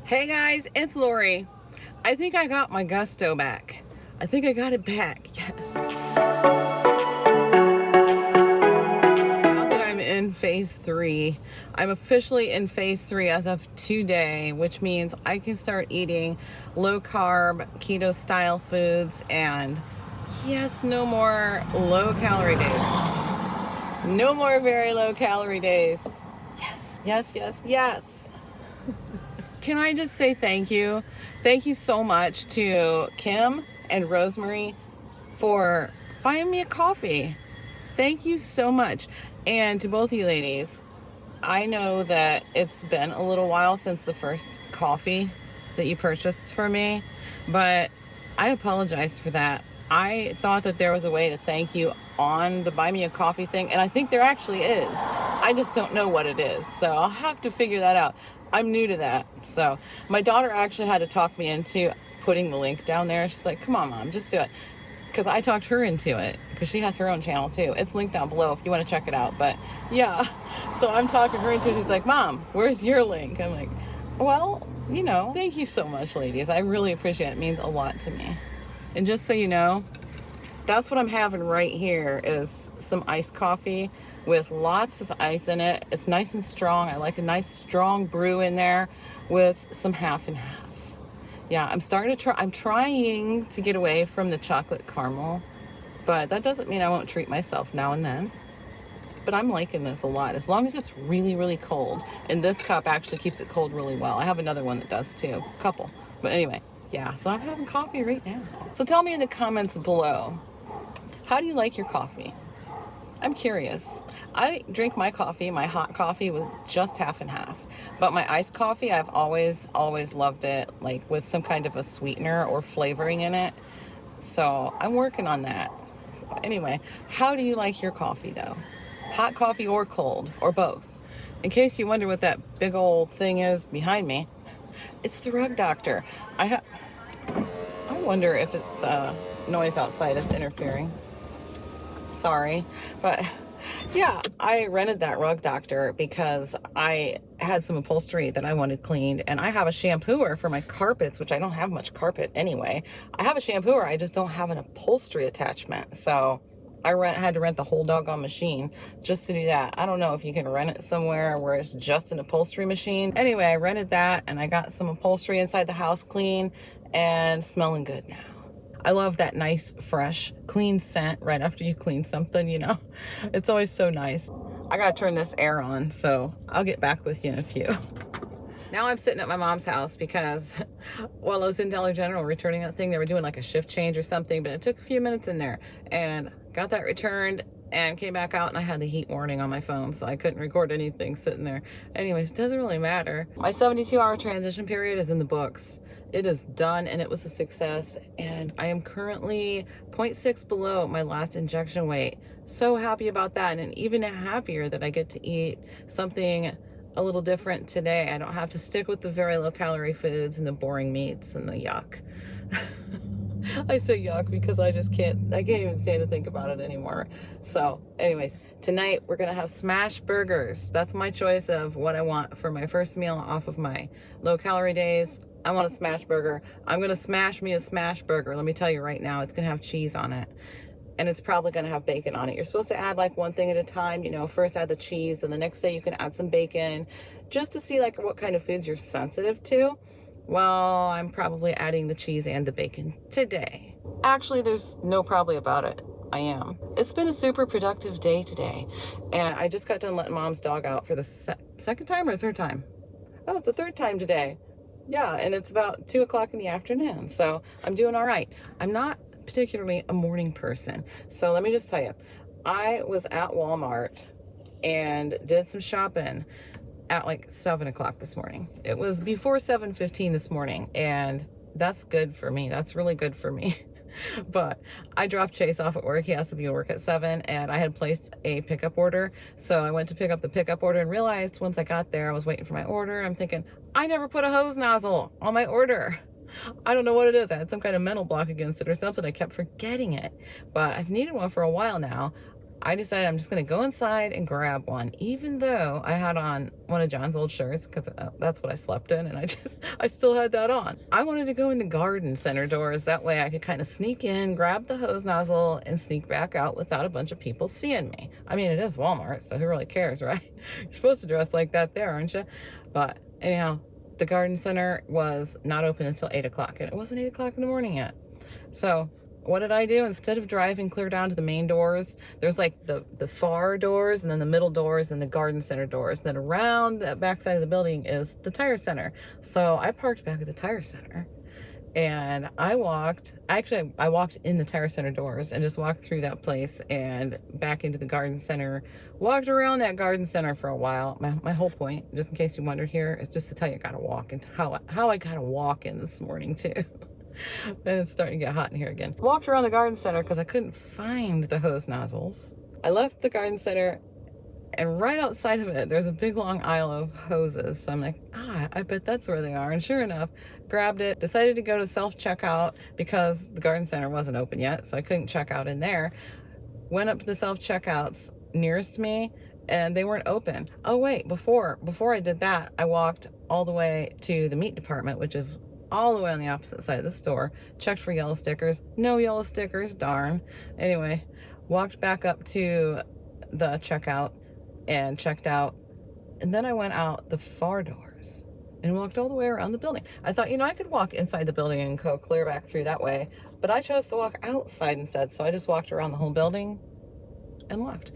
Hey guys, it's Lori. I think I got my gusto back. I think I got it back, yes. Now that I'm in phase 3, I'm officially in phase 3 as of today, which means I can start eating low carb, keto style foods, and yes, no more low calorie days. No more very low calorie days. Yes, yes, yes, yes. Can I just say thank you? Thank you so much to Kim and Rosemary for buying me a coffee. Thank you so much. And to both of you ladies, I know that it's been a little while since the first coffee that you purchased for me, but I apologize for that. I thought that there was a way to thank you on the buy me a coffee thing, and I think there actually is. I just don't know what it is, so I'll have to figure that out. I'm new to that. So my daughter actually had to talk me into putting the link down there. She's like, come on, Mom, just do it. Because I talked her into it, because she has her own channel too. It's linked down below if you want to check it out. But yeah, so I'm talking her into it. She's like, Mom, where's your link? I'm like, well, you know, thank you so much, ladies. I really appreciate it. It means a lot to me. And just so you know, that's what I'm having right here is some iced coffee with lots of ice in it. It's nice and strong. I like a nice strong brew in there with some half and half. Yeah, I'm trying to get away from the chocolate caramel, but that doesn't mean I won't treat myself now and then. But I'm liking this a lot, as long as it's really, really cold. And this cup actually keeps it cold really well. I have another one that does too, a couple. But anyway, yeah, so I'm having coffee right now. So tell me in the comments below, how do you like your coffee? I'm curious. I drink my coffee, my hot coffee, with just half and half. But my iced coffee, I've always loved it, like with some kind of a sweetener or flavoring in it. So I'm working on that. So anyway, how do you like your coffee though? Hot coffee or cold, or both? In case you wonder what that big old thing is behind me, it's the rug doctor. I wonder if the noise outside is interfering. Sorry, but yeah, I rented that rug doctor because I had some upholstery that I wanted cleaned, and I have a shampooer for my carpets, which I don't have much carpet anyway. I have a shampooer, I just don't have an upholstery attachment, so I had to rent the whole doggone machine just to do that. I don't know if you can rent it somewhere where it's just an upholstery machine. Anyway, I rented that, and I got some upholstery inside the house clean and smelling good now. I love that nice, fresh, clean scent right after you clean something, you know? It's always so nice. I gotta turn this air on, so I'll get back with you in a few. Now I'm sitting at my mom's house because while I was in Dollar General returning that thing, they were doing like a shift change or something, but it took a few minutes in there, and got that returned and came back out, and I had the heat warning on my phone, so I couldn't record anything sitting there. Anyways, it doesn't really matter. My 72-hour transition period is in the books. It is done, and it was a success, and I am currently 0.6 below my last injection weight. So happy about that, and even happier that I get to eat something a little different today. I don't have to stick with the very low calorie foods and the boring meats and the yuck. I say yuck because I can't even stand to think about it anymore. So anyways, tonight we're gonna have smash burgers. That's my choice of what I want for my first meal off of my low calorie days. I want a smash burger. I'm gonna smash me a smash burger. Let me tell you right now, it's gonna have cheese on it, and it's probably gonna have bacon on it. You're supposed to add like one thing at a time, you know, first add the cheese, and the next day you can add some bacon, just to see like what kind of foods you're sensitive to. Well, I'm probably adding the cheese and the bacon today. Actually, there's no probably about it. I am. It's been a super productive day today, and I just got done letting Mom's dog out for the second time or third time? Oh, it's the third time today. Yeah, and it's about 2 o'clock in the afternoon, so I'm doing all right. I'm not particularly a morning person, so let me just tell you, I was at Walmart and did some shopping at like 7 o'clock this morning. It was before 7:15 this morning, and that's good for me. That's really good for me. But I dropped Chase off at work. He has to be at work at 7, and I had placed a pickup order. So I went to pick up the pickup order and realized once I got there, I was waiting for my order. I'm thinking, I never put a hose nozzle on my order. I don't know what it is. I had some kind of mental block against it or something. I kept forgetting it, but I've needed one for a while now. I decided I'm just going to go inside and grab one, even though I had on one of John's old shirts, because that's what I slept in, and I still had that on. I wanted to go in the garden center doors. That way I could kind of sneak in, grab the hose nozzle, and sneak back out without a bunch of people seeing me. I mean, it is Walmart, so who really cares, right? You're supposed to dress like that there, aren't you? But anyhow, the garden center was not open until 8 o'clock, and it wasn't 8 o'clock in the morning yet. So what did I do? Instead of driving clear down to the main doors, there's like the far doors, and then the middle doors, and the garden center doors. Then around the back side of the building is the tire center. So I parked back at the tire center, and I walked in the tire center doors and just walked through that place and back into the garden center, walked around that garden center for a while. My whole point, just in case you wondered here, is just to tell you I gotta walk, and how I gotta walk in this morning too. And it's starting to get hot in here again. Walked around the garden center because I couldn't find the hose nozzles. I left the garden center, and right outside of it, there's a big long aisle of hoses. So I'm like, I bet that's where they are. And sure enough, grabbed it, decided to go to self-checkout because the garden center wasn't open yet, so I couldn't check out in there. Went up to the self-checkouts nearest me, and they weren't open. Oh wait, before I did that, I walked all the way to the meat department, which is all the way on the opposite side of the store, checked for yellow stickers, no yellow stickers, darn. Anyway, walked back up to the checkout and checked out, and then I went out the far doors and walked all the way around the building. I thought, I could walk inside the building and go clear back through that way, but I chose to walk outside instead, so I just walked around the whole building and left.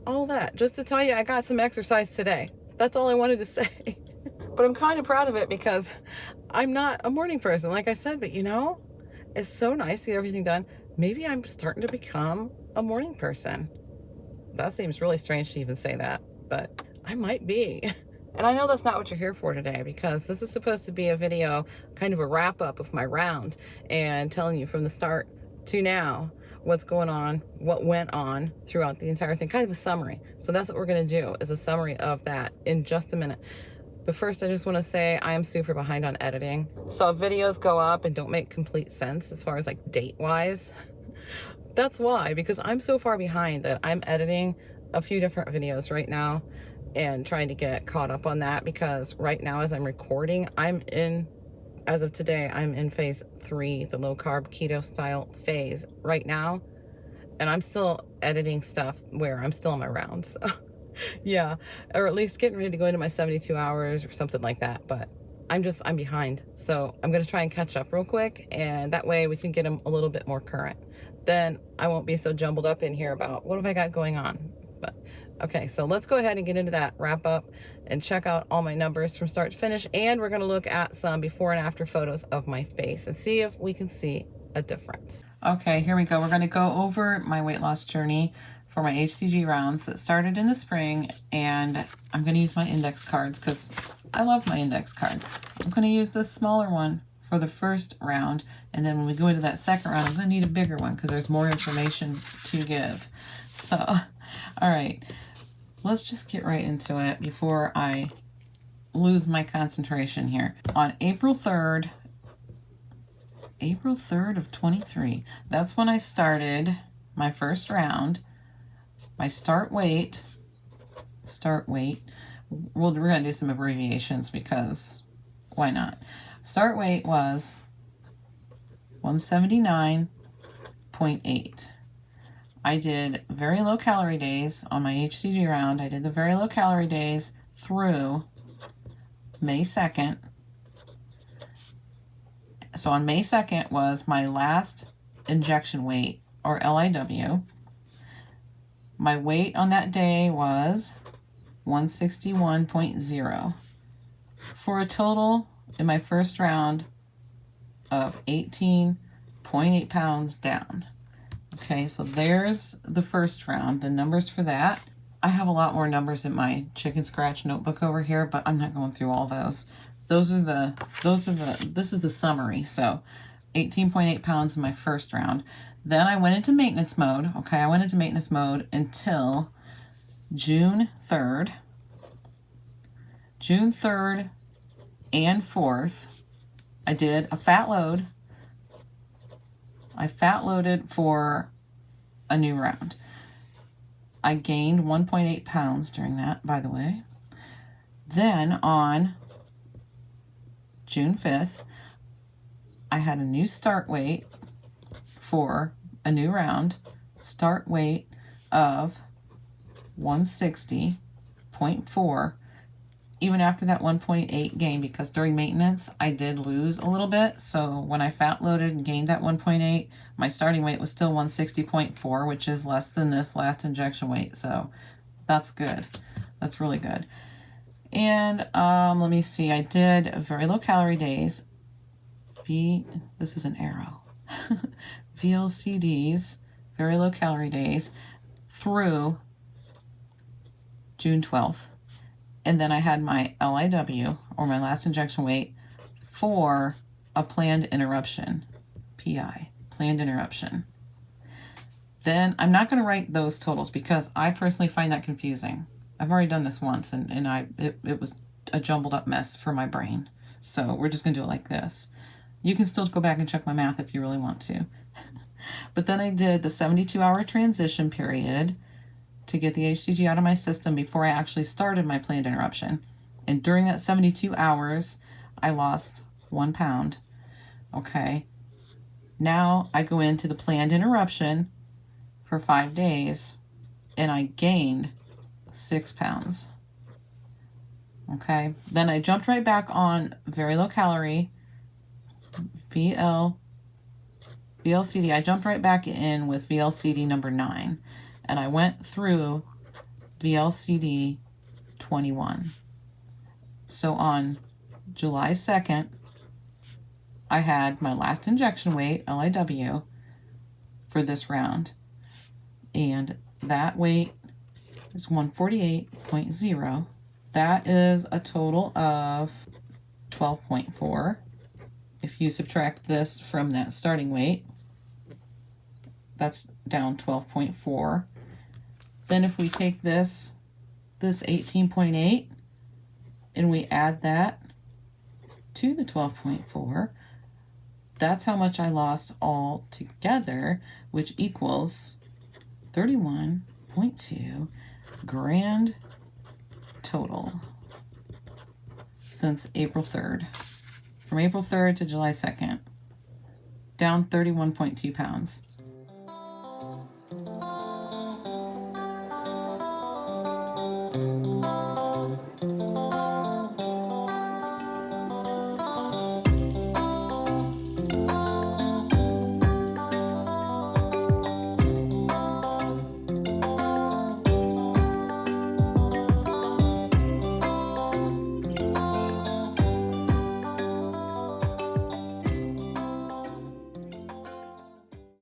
All that just to tell you I got some exercise today. That's all I wanted to say. But I'm kind of proud of it because I'm not a morning person, like I said, but it's so nice to get everything done. Maybe I'm starting to become a morning person. That seems really strange to even say that, but I might be. And I know that's not what you're here for today, because this is supposed to be a video, kind of a wrap up of my round, and telling you from the start to now what's going on, what went on throughout the entire thing, kind of a summary. So that's what we're going to do, is a summary of that in just a minute. But first, I just want to say I am super behind on editing. So if videos go up and don't make complete sense as far as like date-wise, that's why, because I'm so far behind that I'm editing a few different videos right now and trying to get caught up on that, because right now as I'm recording, as of today, I'm in phase 3, the low carb keto style phase right now. And I'm still editing stuff where I'm still on my rounds. So. Yeah, or at least getting ready to go into my 72 hours or something like that, but I'm behind. So I'm going to try and catch up real quick, and that way we can get them a little bit more current. Then I won't be so jumbled up in here about what have I got going on. But okay, so let's go ahead and get into that wrap up and check out all my numbers from start to finish, and we're going to look at some before and after photos of my face and see if we can see a difference. Okay, here we go. We're going to go over my weight loss journey for my HCG rounds that started in the spring, and I'm going to use my index cards because I love my index cards. I'm going to use this smaller one for the first round, and then when we go into that second round, I'm going to need a bigger one because there's more information to give. So, all right, let's just get right into it before I lose my concentration here. On April 3rd of 23, that's when I started my first round. My start weight, we're going to do some abbreviations because why not? Start weight was 179.8. I did very low calorie days on my HCG round. I did the very low calorie days through May 2nd. So on May 2nd was my last injection weight, or LIW. My weight on that day was 161.0 for a total in my first round of 18.8 pounds down. Okay, so there's the first round, the numbers for that. I have a lot more numbers in my chicken scratch notebook over here, but I'm not going through all those. This is the summary. So 18.8 pounds in my first round. Then I went into maintenance mode. Okay, I went into maintenance mode until June 3rd. June 3rd and 4th, I did a fat load. I fat loaded for a new round. I gained 1.8 pounds during that, by the way. Then on June 5th, I had a new start weight for a new round, start weight of 160.4, even after that 1.8 gain, because during maintenance I did lose a little bit. So when I fat loaded and gained that 1.8, my starting weight was still 160.4, which is less than this last injection weight. So that's good. That's really good. And let me see, I did very low calorie days. This is an arrow. VLCDs, very low calorie days, through June 12th. And then I had my LIW, or my last injection weight, for a planned interruption, PI, planned interruption. Then I'm not going to write those totals because I personally find that confusing. I've already done this once, and it was a jumbled up mess for my brain. So we're just going to do it like this. You can still go back and check my math if you really want to. But then I did the 72-hour transition period to get the HCG out of my system before I actually started my planned interruption. And during that 72 hours, I lost 1 pound. Okay. Now I go into the planned interruption for 5 days, and I gained 6 pounds. Okay. Then I jumped right back on very low calorie, VLCD. I jumped right back in with VLCD number 9. And I went through VLCD 21. So on July 2nd, I had my last injection weight, LIW, for this round. And that weight is 148.0. That is a total of 12.4. If you subtract this from that starting weight, that's down 12.4. Then if we take this 18.8, and we add that to the 12.4, that's how much I lost all together, which equals 31.2 grand total since April 3rd. From April 3rd to July 2nd, down 31.2 pounds.